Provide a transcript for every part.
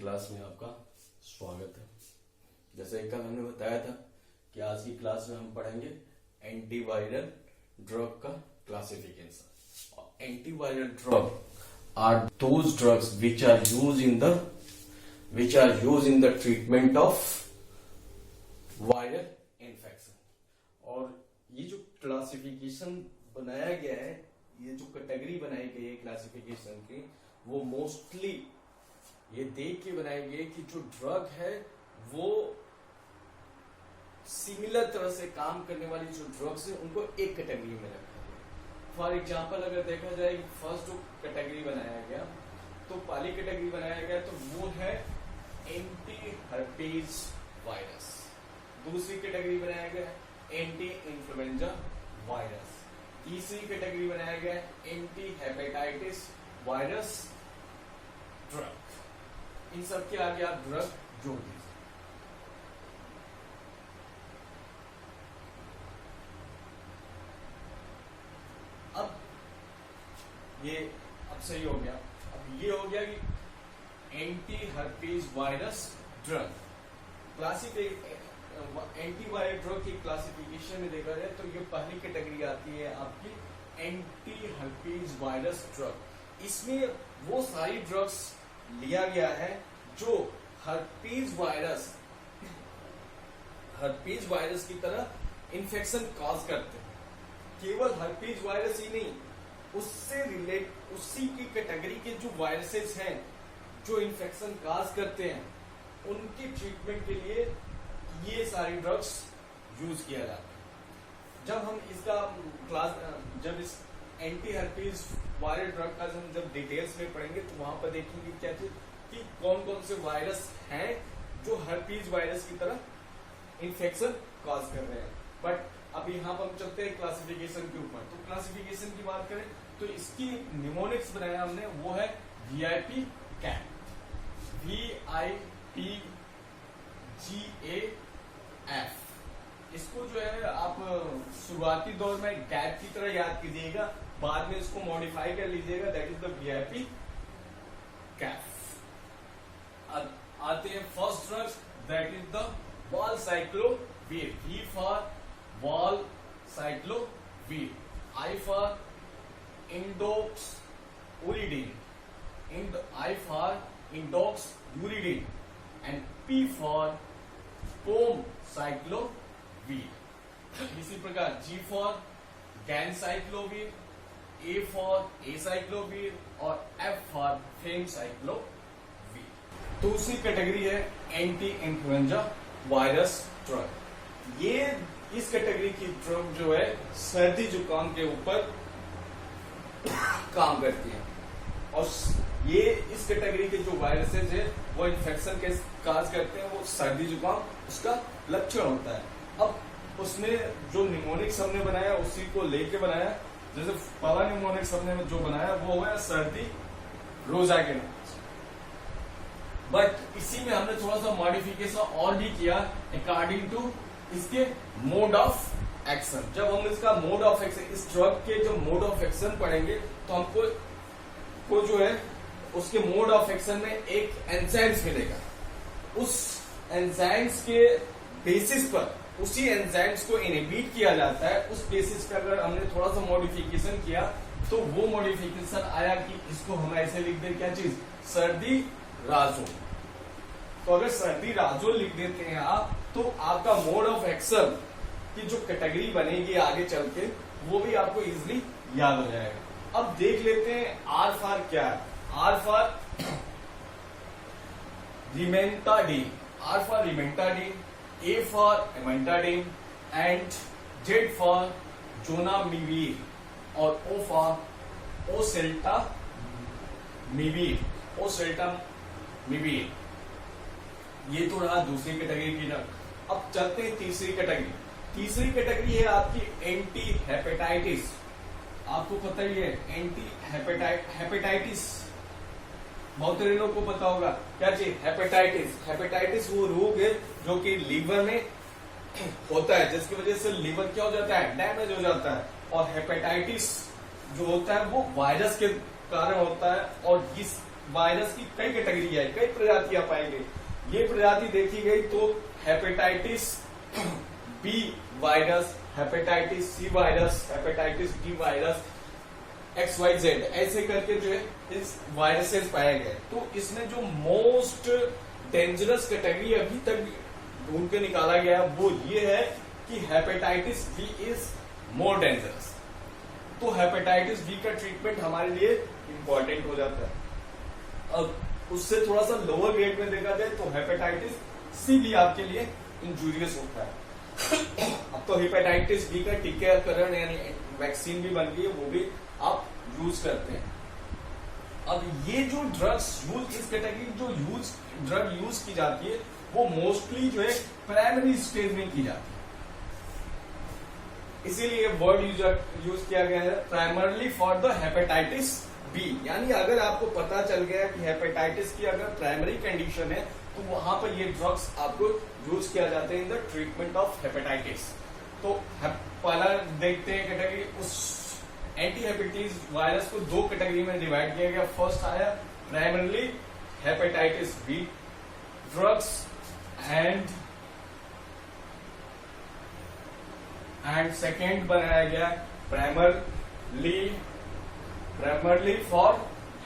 Class में आपका स्वागत है। जैसे कल हमने बताया था कि आज की क्लास में हम पढ़ेंगे एंटीवायरल ड्रग का क्लासिफिकेशन। और antiviral drug are those drugs which are use in the treatment of viral infection. और ये जो क्लासिफिकेशन बनाया गया है, ये जो कैटेगरी बनाई गई है क्लासिफिकेशन की, वो मोस्टली ये देख के बनाई गई कि जो ड्रग है वो सिमिलर तरह से काम करने वाली जो ड्रग्स है उनको एक कैटेगरी में रखा गया। फॉर एग्जांपल अगर देखा जाए फर्स्ट जो कैटेगरी बनाया गया, तो पहली कैटेगरी बनाया गया तो वो है एंटी हर्पीज वायरस। दूसरी कैटेगरी बनाया गया एंटी इन्फ्लुएंजा वायरस। तीसरी कैटेगरी बनाया गया एंटी हेपेटाइटिस वायरस ड्रग। इन सब के आगे आप ड्रग जोड़ दीजिए। अब ये अब सही हो गया। अब ये हो गया कि anti herpes virus drug anti viral drug की क्लासिफिकेशन में देखा जाए तो ये पहली कैटेगरी आती है आपकी एंटी हर्पीज वायरस ड्रग। इसमें वो सारी ड्रग्स लिया गया है जो हर्पीज वायरस की तरह इन्फेक्शन कॉज करते हैं। केवल हर्पीज वायरस ही नहीं, उसी की कैटेगरी के जो वायरसेस हैं जो इन्फेक्शन कॉज करते हैं, उनकी ट्रीटमेंट के लिए ये सारी ड्रग्स यूज किया जाता है। जब हम इसका जब इस एंटी हर्पीज वायरल ड्रग का जब डिटेल्स में पढ़ेंगे तो वहां पर देखेंगे क्या चीज कि कौन कौन से वायरस हैं जो हर्पीज वायरस की तरह इन्फेक्शन कॉज कर रहे हैं। बट अब यहाँ पर हम चलते हैं क्लासिफिकेशन के ऊपर। तो क्लासिफिकेशन की बात करें तो इसकी निमोनिक्स बनाया हमने, वो है VIP कैप, VIPGAF। इसको जो है आप शुरुआती दौर में गैप की तरह याद कीजिएगा, बाद में इसको मॉडिफाई कर लीजिएगा, that is the VIP caf. अब आते हैं first drug, that is the valacyclovir. V for valacyclovir, I for indoxuridine, I for indoxuridine and P for pomciclovir. इसी प्रकार G for ganciclovir, A for acyclovir और F for famciclovir. दूसरी category है anti influenza virus drug. ये इस category की drug जो है सर्दी जुकाम के ऊपर काम करती है। और ये इस कैटेगरी के जो वायरसेस है वो इन्फेक्शन के काज करते हैं, वो सर्दी जुकाम उसका लक्षण होता है। अब उसमें जो निमोनिक्स हमने बनाया उसी को लेके बनाया। जैसे पहला निमोनिक्स हमने जो बनाया वो है सर्दी रोजा के नाम। बट इसी में हमने थोड़ा सा मॉडिफिकेशन और भी किया अकॉर्डिंग टू इसके मोड ऑफ एक्शन। जब हम इसका मोड ऑफ एक्शन, इस ड्रग के जो मोड ऑफ एक्शन पढ़ेंगे तो हमको जो है उसके मोड ऑफ एक्शन में एक एंजाइम्स मिलेगा। उस एंजाइम्स के बेसिस पर उसी एंजाइम्स को इनहिबिट किया जाता है। उस बेसिस पर अगर हमने थोड़ा सा मॉडिफिकेशन किया तो वो मॉडिफिकेशन आया कि इसको हम ऐसे लिख दें, क्या चीज, सर्दी राजोल। तो अगर सर्दी राजोल लिख देते हैं आप तो आपका मोड ऑफ एक्शन की जो कैटेगरी बनेगी आगे चल के वो भी आपको इजिली याद हो जाएगा। अब देख लेते हैं R फॉर क्या है। R for rimantadine, R for rimantadine, A for amantadine and Z for zanamivir और O फॉर ओसेल्टामिविर। ये तो रहा दूसरी कैटेगरी की ड्रग। अब चलते हैं तीसरी कैटेगरी। तीसरी कैटेगरी है आपकी एंटी हेपेटाइटिस। आपको पता ही है एंटी हेपेटाइटिस, बहुत सारे लोग को पता होगा क्या चीज, हेपेटाइटिस। हेपेटाइटिस वो रोग है जो कि लीवर में होता है, जिसकी वजह से लीवर क्या हो जाता है, डैमेज हो जाता है। और हेपेटाइटिस जो होता है वो वायरस के कारण होता है। और इस वायरस की कई कैटेगरी है, कई प्रजातियां पाएंगे। ये प्रजाति देखी गई तो hepatitis B virus, hepatitis C virus, hepatitis D virus, XYZ ऐसे करके जो है इस वायरसेस पाए गए। तो इसमें जो मोस्ट डेंजरस कैटेगरी अभी तक ढूंढ के निकाला गया वो ये है कि hepatitis B is more dangerous. तो हेपेटाइटिस बी का ट्रीटमेंट हमारे लिए इंपॉर्टेंट हो जाता है। अब उससे थोड़ा सा लोअर ग्रेड में देखा जाए तो हेपेटाइटिस सी भी आपके लिए इंजूरियस होता है। अब तो हेपेटाइटिस बी का टीकाकरण यानी वैक्सीन भी बन गई है, वो भी आप यूज करते हैं। अब ये जो ड्रग्स यूज, इस कैटेगरी जो ड्रग यूज की जाती है वो मोस्टली जो है प्राइमरी स्टेज में की जाती है, इसीलिए वर्ड यूज किया गया है primarily for the hepatitis B. यानी अगर आपको पता चल गया कि हेपेटाइटिस की अगर प्राइमरी कंडीशन है तो वहां पर ये ड्रग्स आपको यूज किया जाते हैं in the treatment of hepatitis. तो पहला देखते हैं कैटेगरी, उस एंटी हेपेटाइटिस वायरस को दो कैटेगरी में डिवाइड किया गया। फर्स्ट आया primarily hepatitis B drugs and second बनाया गया primarily for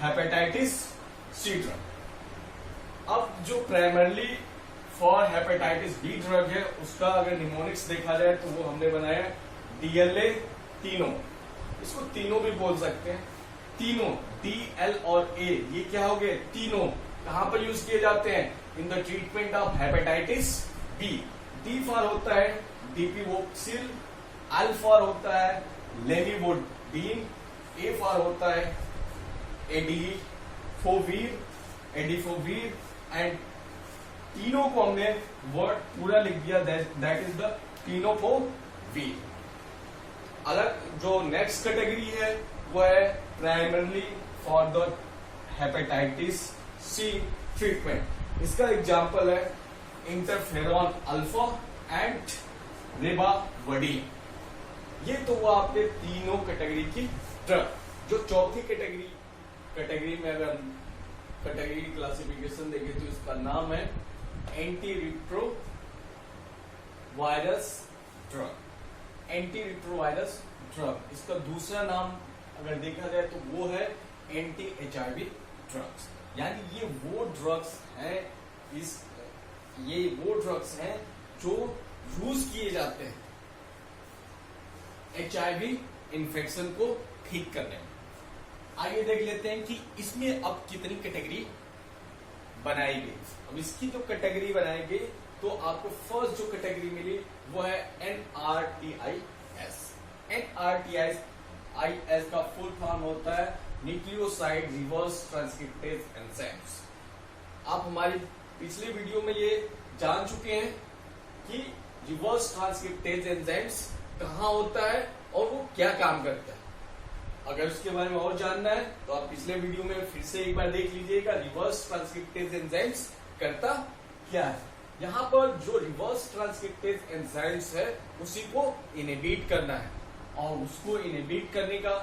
hepatitis C drug. अब जो primarily for hepatitis B drug है उसका अगर निमोनिक्स देखा जाए तो वो हमने बनाया DLA तीनों, इसको तीनों भी बोल सकते हैं। तीनों DL और A ये क्या हो गए, तीनों कहां पर यूज किए जाते हैं, in the treatment of hepatitis B. D for होता है डिपिवोक्सिल, L फॉर होता है लेविवोडीन, A फॉर होता है एडिफोवीर एंड तीनों को हमने वर्ड पूरा लिख दिया, दैट इज द टीनोफोवीर। अलग जो नेक्स्ट कैटेगरी है वो है primarily for the hepatitis seed treatment. इसका एग्जांपल है इंटरफेरॉन अल्फा एंड रिबाविरिन। ये तो वो आपके तीनों कैटेगरी की ड्रग। जो चौथी कैटेगरी में अगर कैटेगरी क्लासिफिकेशन देखें तो इसका नाम है anti retrovirus drug. Anti retrovirus drug इसका दूसरा नाम अगर देखा जाए तो वो है एंटी HIV ड्रग्स। यानी ये वो ड्रग्स हैं जो यूज किए जाते हैं HIV इन्फेक्शन को ठीक करने में। आइए देख लेते हैं कि इसमें अब कितनी कैटेगरी बनाई गई। अब इसकी जो कैटेगरी बनाई गई तो आपको फर्स्ट जो कैटेगरी मिली वो है NRTIS। NRTIS का फुल फॉर्म होता है न्यूक्लियोसाइड रिवर्स ट्रांसक्रिप्टेज एंजाइम्स। आप हमारी पिछले वीडियो में ये जान चुके हैं कि रिवर्स ट्रांसक्रिप्टेज एंजाइम्स कहाँ होता है और वो क्या काम करता है। अगर उसके बारे में और जानना है तो आप पिछले वीडियो में फिर से एक बार देख लीजिएगा रिवर्स ट्रांसक्रिप्टेज एंजाइम्स करता क्या है। यहाँ पर जो रिवर्स ट्रांसक्रिप्टेज एंजाइम्स है उसी को इनहिबिट करना है और उसको इनहिबिट करने का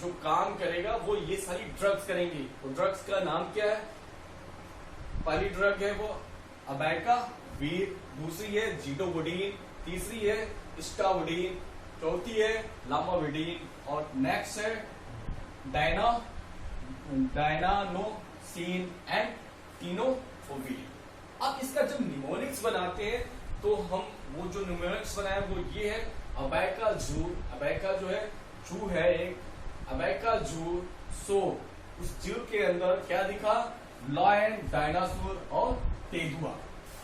जो काम करेगा वो ये सारी ड्रग्स करेंगी। तो ड्रग्स का नाम क्या है, पहली ड्रग है वो अबैकावीर, दूसरी है जीडोवुडीन, तीसरी है स्टावुडीन, चौथी है लामाविडीन और नेक्स्ट है डायनानोसिन एंड टीनोफोवीर। अब इसका जब निमोनिक्स बनाते हैं तो हम वो जो निमोनिक्स बनाए वो ये है अबैकाजूर। अबैका जो है जू है एक, अबैकाजूर सो उस जू के अंदर क्या दिखा, लायन, डायनासोर और तेंदुआ।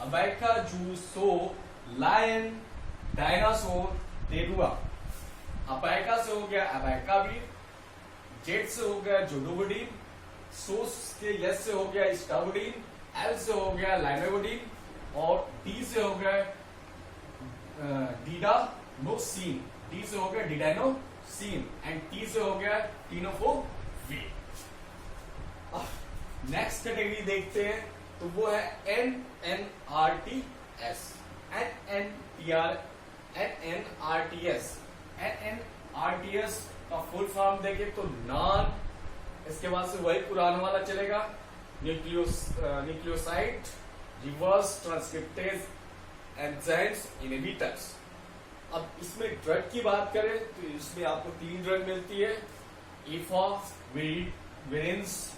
अबैकाजूर सो लायन, डायनासोर, तेंदुआ। अबैका से हो गया अबैकावीर, जेड से हो गया जोडोवुडीन, सोस के यस से हो गया स्टावुडीन, एल से हो गया लाइमेवुडीन और डी से हो गया डिडानोसिन, डी से हो गया डिडानोसिन एंड टी से हो गया टीनोफोवीर। नेक्स्ट कैटेगरी देखते हैं तो वो है NNRTS। NNRTS का फुल फॉर्म देखें तो नॉन इसके बाद से वही पुराना वाला चलेगा, nucleoside reverse transcriptase enzymes inhibitors. अब इसमें ड्रग की बात करें तो इसमें आपको 3 ड्रग मिलती है, इफाविरिन्स,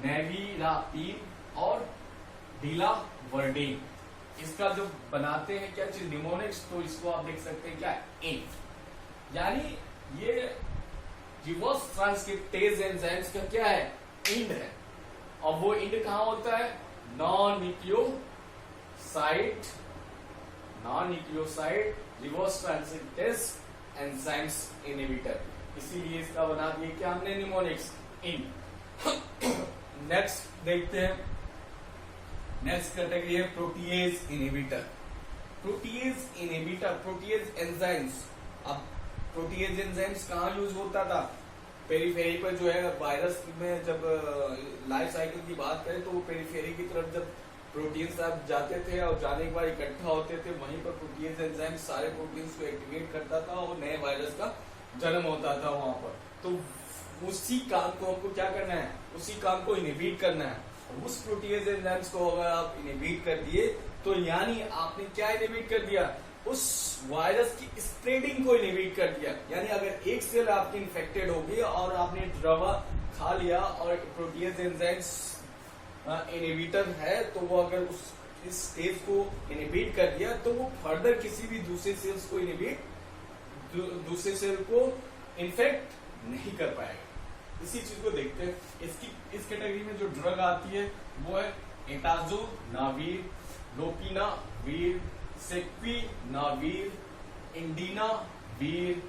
नेविलापिन और डिलावर्डिन। इसका जो बनाते हैं क्या चीज, निमोनिक्स, तो इसको आप देख सकते हैं क्या, इंड। यानी ये रिवर्स ट्रांसक्रिप्टेज एंजाइम्स का क्या है, इंड है। और वो इंड कहां होता है, non nucleoside reverse transcriptase enzymes inhibitor, इसीलिए इसका बना दिया क्या हमने, निमोनिक्स, इंड। नेक्स्ट देखते हैं, नेक्स्ट कैटेगरी है प्रोटीएज इनहिबिटर। Protease enzymes. अब प्रोटीएज एंजाइम्स कहाँ यूज होता था, पेरीफेरी पर जो है, वायरस में जब लाइफ साइकिल की बात करें तो वो पेरीफेरी की तरफ जब प्रोटीन्स आप जाते थे और जाने के बाद इकट्ठा होते थे, वहीं पर प्रोटीएज एंजाइम सारे प्रोटीन्स को एक्टिवेट करता था और नए वायरस का जन्म होता था वहां पर। तो उसी काम को हमको क्या करना है, उसी काम को इनहिबिट करना है। उस प्रोटीएज एंजाइम्स को अगर आप इनहिबिट कर दिए तो यानी आपने क्या इनहिबिट कर दिया, उस वायरस की स्प्रेडिंग को इनहिबिट कर दिया। यानी अगर एक सेल आपकी इन्फेक्टेड होगी और आपने दवा खा लिया और प्रोटीएज एंजाइम्स इनहिबिटर है, तो वो अगर इस स्टेज को इनहिबिट कर दिया तो वो फर्दर किसी भी दूसरे सेल्स को दूसरे सेल को इन्फेक्ट नहीं कर पाएगा। इसी चीज को देखते हैं। इस कैटेगरी में जो ड्रग आती है वो है एटाजोनावीर, लोपिनावीर, सेक्विनावीर, इंडिनावीर,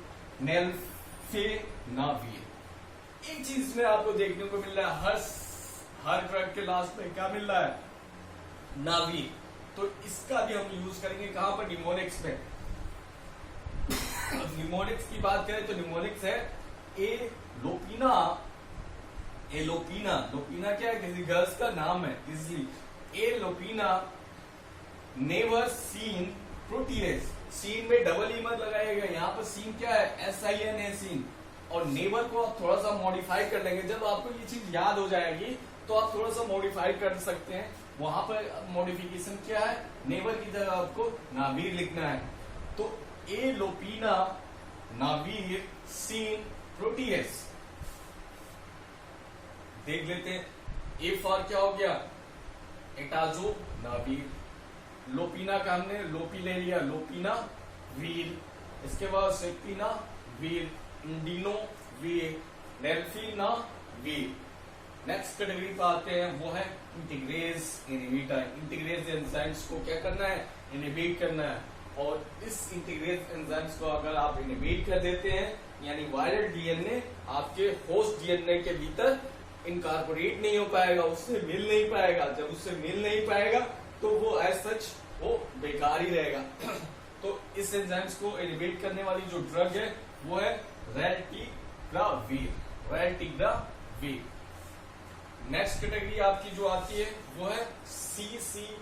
नेल्फेनावीर। एक चीज में आपको देखने को मिल रहा है, हर ड्रग के लास्ट में क्या मिल रहा है, नावीर। तो इसका भी हम यूज करेंगे कहां पर, निमोनिक्स में। निमोनिक्स की बात करें तो निमोनिक्स है लोपीना क्या है, किसी गर्ल्स का नाम है, इसलिए लोपीना नेवर सीन प्रोटीएज। सीन में डबल ई मत लगाइएगा, यहाँ पर सीन क्या है, SIN है सीन। और नेवर को आप थोड़ा सा मॉडिफाई कर लेंगे, जब आपको ये चीज याद हो जाएगी तो आप थोड़ा सा मॉडिफाई कर सकते हैं। वहां पर मॉडिफिकेशन क्या है, नेवर की जगह आपको नावीर लिखना है। तो लोपीना नावीर सीन प्रोटीएज देख लेते हैं। ए फॉर क्या हो गया, एटाजोनावीर। लोपीना का हमने लोपी ले लिया, लोपीना वीर। इसके बाद सेक्टिना वीर, इंडिनो वीर, नेल्फिना वीर। नेक्स्ट कैटेगरी पे आते हैं, वो है इंटीग्रेज इनहिबिटर। इंटीग्रेज एंजाइम्स को क्या करना है, इनहिबिट करना है। और इस इंटीग्रेज एंजाइम्स को अगर आप इनहिबिट कर देते हैं, यानी वायरल डीएनए आपके होस्ट डीएनए के भीतर इनकॉर्पोरेट नहीं हो पाएगा, उससे मिल नहीं पाएगा। जब उससे मिल नहीं पाएगा तो वो एज सच वो बेकार ही रहेगा। तो इस एंजाइम्स को इनहिबिट करने वाली जो ड्रग है वो है रेल्टिग्रावीर। नेक्स्ट कैटेगरी आपकी जो आती है वो है CCR5।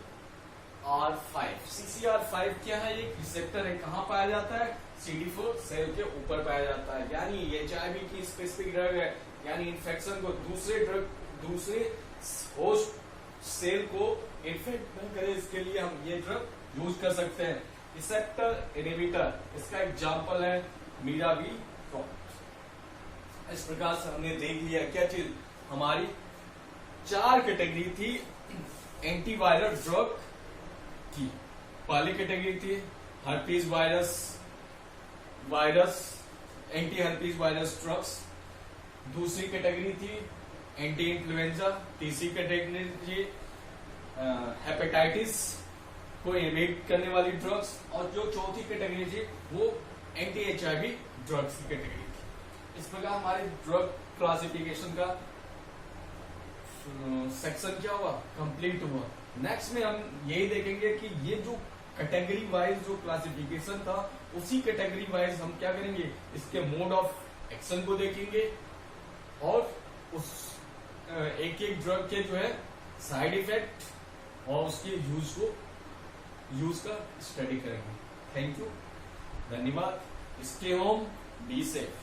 CCR5 क्या है, एक रिसेप्टर है, कहाँ पाया जाता है, CD4 सेल के ऊपर पाया जाता है। यानी HIV की स्पेसिफिक ड्रग है, यानी इन्फेक्शन को दूसरे होस्ट सेल को इन्फेक्ट न करे, इसके लिए हम ये ड्रग यूज कर सकते हैं। रिसेप्टर इनहिबिटर, इसका एग्जांपल है मीराविरोल। इस प्रकार से हमने देख लिया क्या चीज, हमारी 4 कैटेगरी थी एंटीवायरल ड्रग की। पहली कैटेगरी थी herpes virus anti herpes virus drugs. दूसरी कैटेगरी थी एंटी इन्फ्लुएंजा। तीसरी कैटेगरी थी हेपेटाइटिस को इनहिबिट करने वाली ड्रग्स। और जो चौथी कैटेगरी थी वो एंटी HIV ड्रग्स की कैटेगरी थी। इस प्रकार हमारे ड्रग क्लासिफिकेशन का सेक्शन क्या हुआ, कंप्लीट हुआ। नेक्स्ट में हम यही देखेंगे कि ये जो कैटेगरी वाइज जो क्लासिफिकेशन था, उसी कैटेगरी वाइज हम क्या करेंगे, इसके मोड ऑफ एक्शन को देखेंगे और उस एक एक ड्रग के जो है साइड इफेक्ट और उसके यूज का स्टडी करेंगे। थैंक यू, धन्यवाद। Stay home, be safe.